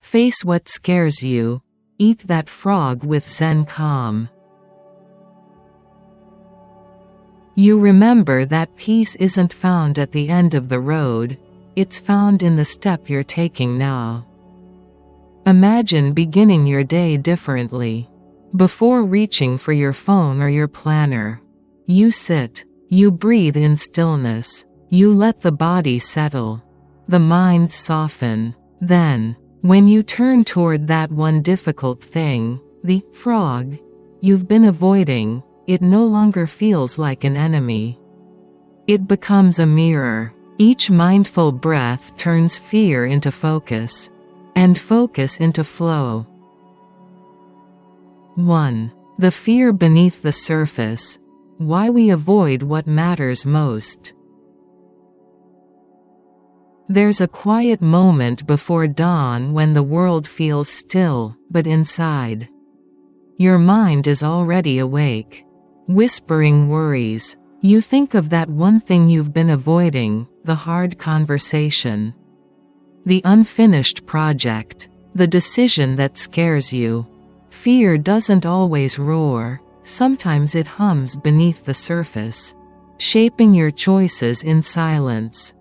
Face what scares you. Eat that frog with Zen calm. You remember that peace isn't found at the end of the road, it's found in the step you're taking now. Imagine beginning your day differently. Before reaching for your phone or your planner, you sit, you breathe in stillness, you let the body settle, the mind soften. Then, when you turn toward that one difficult thing, the frog you've been avoiding, it no longer feels like an enemy. It becomes a mirror. Each mindful breath turns fear into focus, and focus into flow. 1. The fear beneath the surface. Why we avoid what matters most. There's a quiet moment before dawn when the world feels still, but inside, your mind is already awake, whispering worries. You think of that one thing you've been avoiding, the hard conversation, the unfinished project, the decision that scares you. Fear doesn't always roar, sometimes it hums beneath the surface, shaping your choices in silence.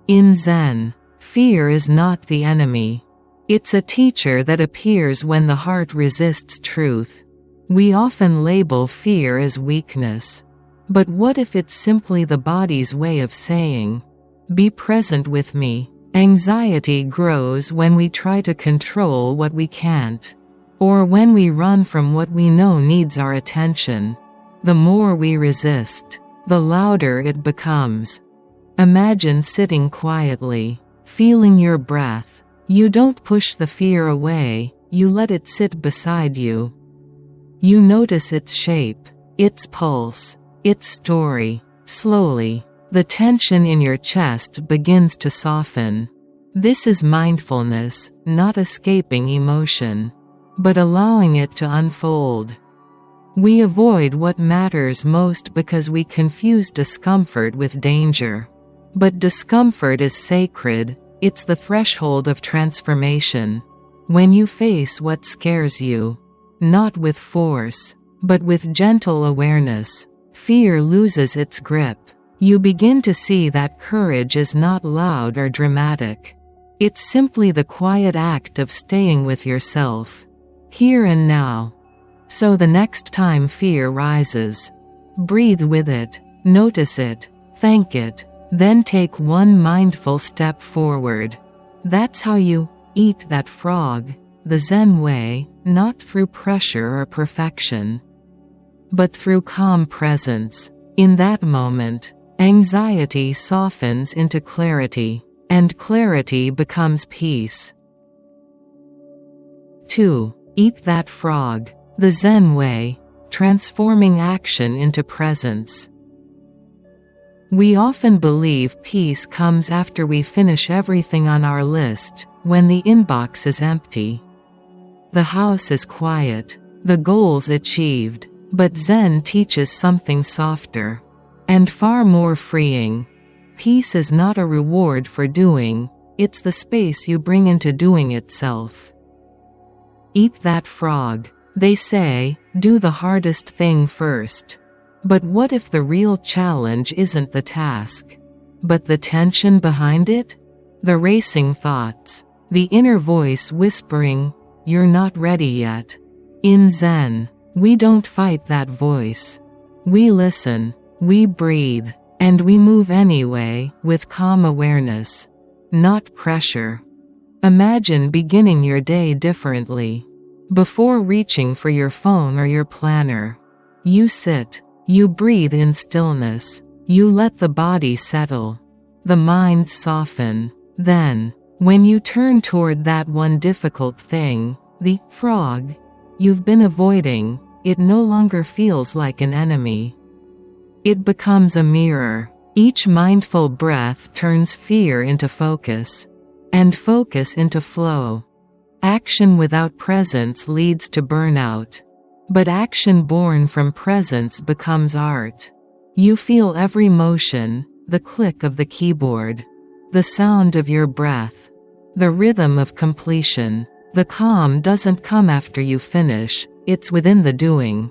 In Zen, fear is not the enemy. It's a teacher that appears when the heart resists truth. We often label fear as weakness. But what if it's simply the body's way of saying, "Be present with me"? Anxiety grows when we try to control what we can't, or when we run from what we know needs our attention. The more we resist, the louder it becomes. Imagine sitting quietly, feeling your breath. You don't push the fear away, you let it sit beside you. You notice its shape, its pulse, its story. Slowly, the tension in your chest begins to soften. This is mindfulness, not escaping emotion, but allowing it to unfold. We avoid what matters most because we confuse discomfort with danger. But discomfort is sacred, it's the threshold of transformation. When you face what scares you, not with force, but with gentle awareness, fear loses its grip. You begin to see that courage is not loud or dramatic. It's simply the quiet act of staying with yourself, here and now. So the next time fear rises, breathe with it, notice it, thank it. Then take one mindful step forward. That's how you eat that frog, the Zen way, not through pressure or perfection, but through calm presence. In that moment, anxiety softens into clarity, and clarity becomes peace. 2. Eat that frog, the Zen way, transforming action into presence. We often believe peace comes after we finish everything on our list, when the inbox is empty, the house is quiet, the goals achieved. But Zen teaches something softer, and far more freeing. Peace is not a reward for doing, it's the space you bring into doing itself. Eat that frog. They say, do the hardest thing first. But what if the real challenge isn't the task, but the tension behind it? The racing thoughts, the inner voice whispering, "You're not ready yet." In Zen, we don't fight that voice. We listen, we breathe, and we move anyway, with calm awareness, not pressure. Imagine beginning your day differently. Before reaching for your phone or your planner, you sit. You breathe in stillness. You let the body settle, the mind soften. Then, when you turn toward that one difficult thing, the frog you've been avoiding, it no longer feels like an enemy. It becomes a mirror. Each mindful breath turns fear into focus, and focus into flow. Action without presence leads to burnout. But action born from presence becomes art. You feel every motion, the click of the keyboard, the sound of your breath, the rhythm of completion. The calm doesn't come after you finish, it's within the doing.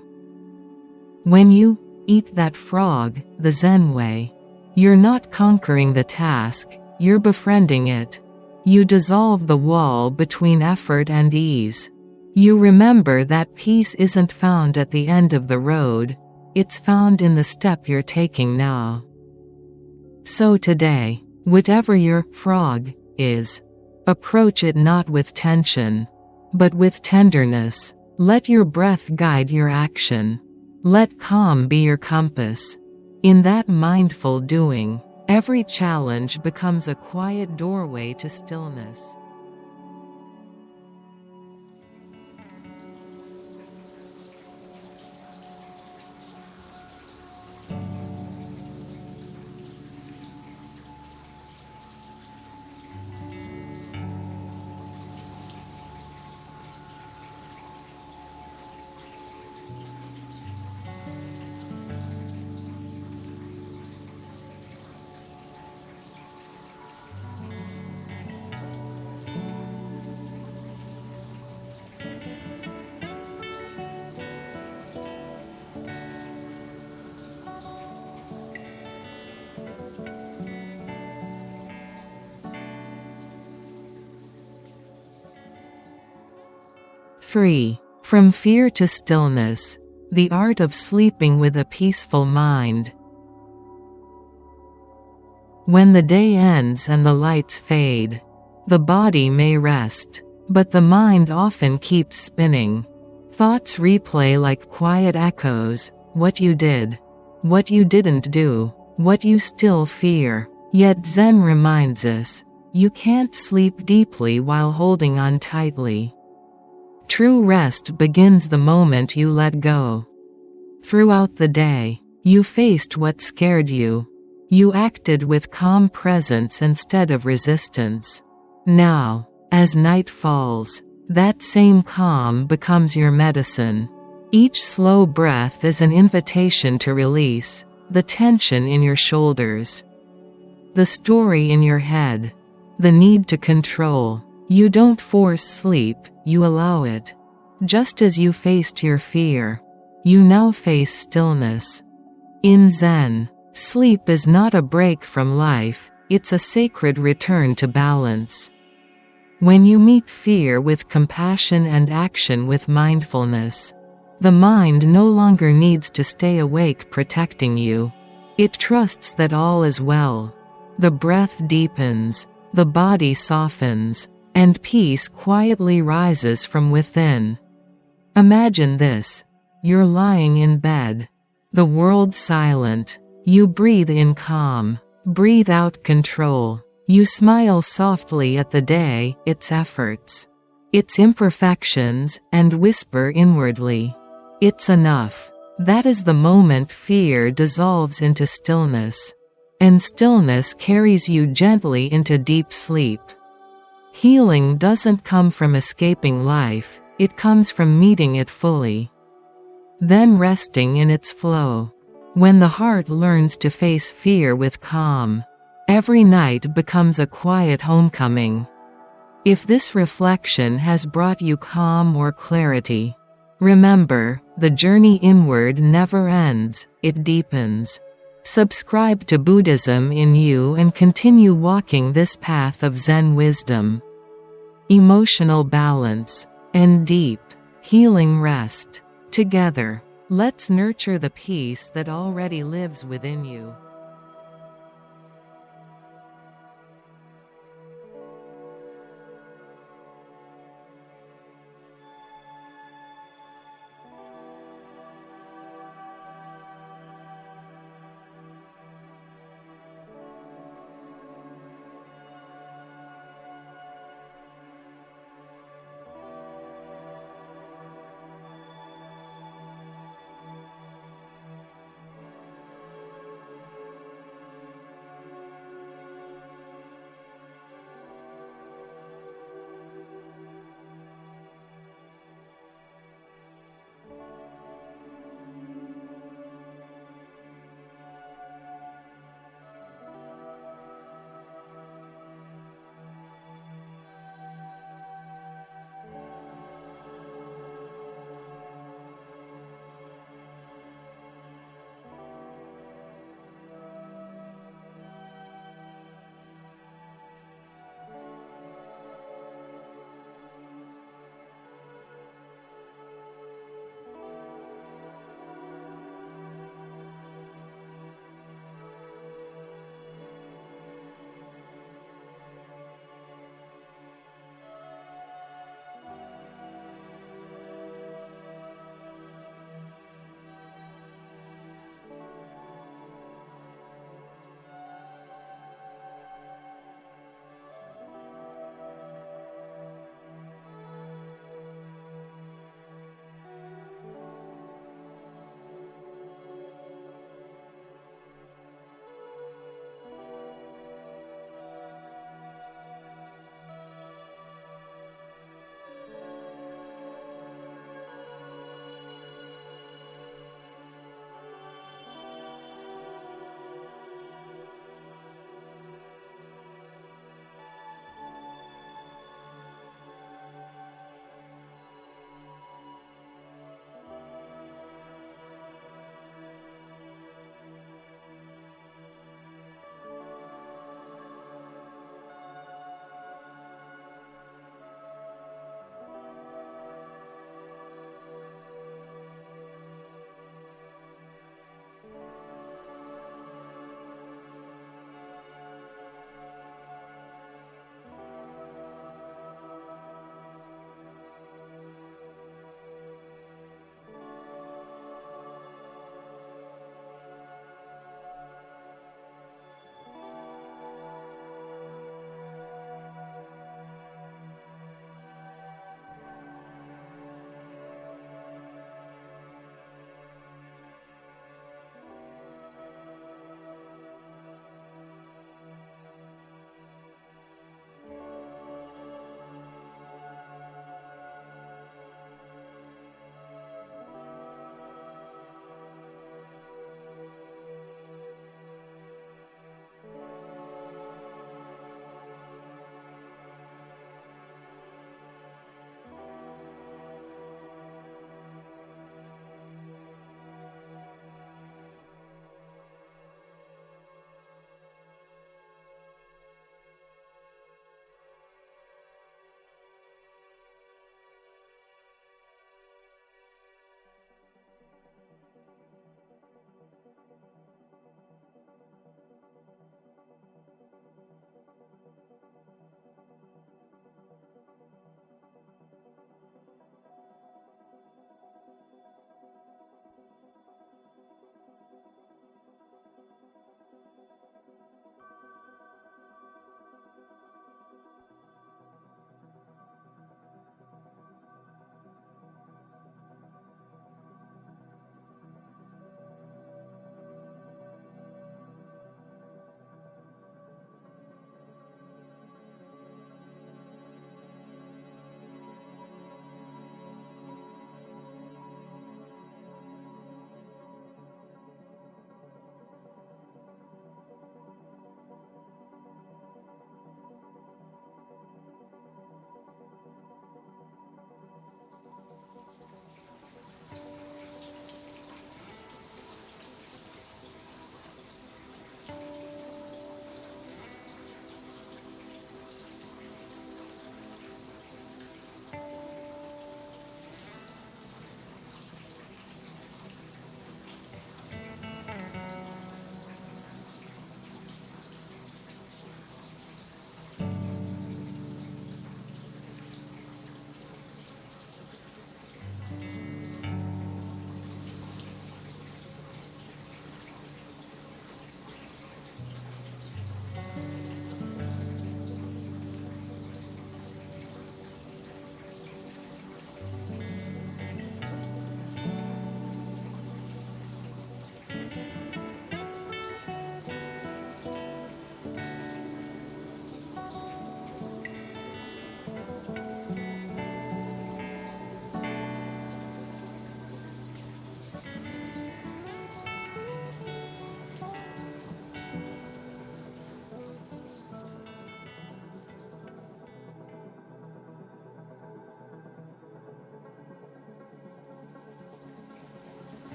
When you eat that frog, the Zen way, you're not conquering the task, you're befriending it. You dissolve the wall between effort and ease. You remember that peace isn't found at the end of the road, it's found in the step you're taking now. So today, whatever your frog is, approach it not with tension, but with tenderness. Let your breath guide your action. Let calm be your compass. In that mindful doing, every challenge becomes a quiet doorway to stillness. From fear to stillness, the art of sleeping with a peaceful mind. When the day ends and the lights fade, the body may rest, but the mind often keeps spinning. Thoughts replay like quiet echoes, what you did, what you didn't do, what you still fear. Yet Zen reminds us, you can't sleep deeply while holding on tightly. True rest begins the moment you let go. Throughout the day, you faced what scared you. You acted with calm presence instead of resistance. Now, as night falls, that same calm becomes your medicine. Each slow breath is an invitation to release the tension in your shoulders, the story in your head, the need to control. You don't force sleep, you allow it. Just as you faced your fear, you now face stillness. In Zen, sleep is not a break from life, it's a sacred return to balance. When you meet fear with compassion and action with mindfulness, the mind no longer needs to stay awake protecting you. It trusts that all is well. The breath deepens, the body softens, and peace quietly rises from within. Imagine this. You're lying in bed. The world's silent. You breathe in calm. Breathe out control. You smile softly at the day, its efforts, its imperfections, and whisper inwardly, "It's enough." That is the moment fear dissolves into stillness. And stillness carries you gently into deep sleep. Healing doesn't come from escaping life, it comes from meeting it fully. Then resting in its flow. When the heart learns to face fear with calm, every night becomes a quiet homecoming. If this reflection has brought you calm or clarity, remember, the journey inward never ends, it deepens. Subscribe to Buddhism in you and continue walking this path of Zen wisdom. Emotional balance, and deep, healing rest. Together, let's nurture the peace that already lives within you.